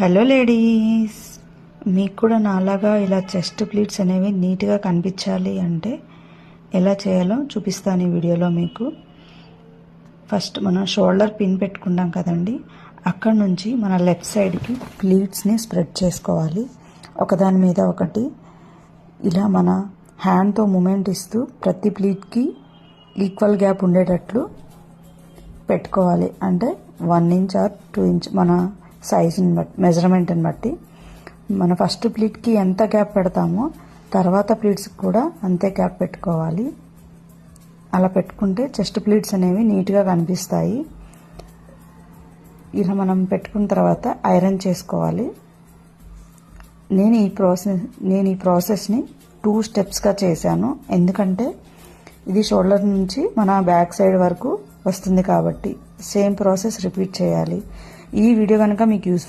Hello ladies, మీకు కూడా నాలాగా ఇలా చెస్ట్ ప్లీట్స్ అనేవి నీట్గా కనిపించాలి అంటే ఎలా చేయాలో చూపిస్తాను ఈ వీడియోలో మీకు. ఫస్ట్ మనం షోల్డర్ పిన్ పెట్టుకుంటాం కదండి, అక్కడ నుంచి మన లెఫ్ట్ సైడ్కి ప్లీట్స్ని స్ప్రెడ్ చేసుకోవాలి. ఒకదాని మీద ఒకటి ఇలా మన హ్యాండ్తో మూమెంట్ ఇస్తూ ప్రతి ప్లీట్కి ఈక్వల్ గ్యాప్ ఉండేటట్లు పెట్టుకోవాలి. అంటే 1 ఇంచ్ ఆర్ 2 ఇంచ్ మన సైజుని బట్టి, మెజర్మెంట్ని బట్టి మన ఫస్ట్ ప్లీట్కి ఎంత గ్యాప్ పెడతామో తర్వాత ప్లీట్స్కి కూడా అంతే గ్యాప్ పెట్టుకోవాలి. అలా పెట్టుకుంటే చెస్ట్ ప్లీట్స్ అనేవి నీట్గా కనిపిస్తాయి. ఇలా మనం పెట్టుకున్న తర్వాత ఐరన్ చేసుకోవాలి. నేను ఈ ప్రాసెస్ని 2 స్టెప్స్గా చేశాను, ఎందుకంటే ఇది షోల్డర్ నుంచి మన బ్యాక్ సైడ్ వరకు వస్తుంది కాబట్టి సేమ్ ప్రాసెస్ రిపీట్ చేయాలి. ఈ వీడియో కనుక మీకు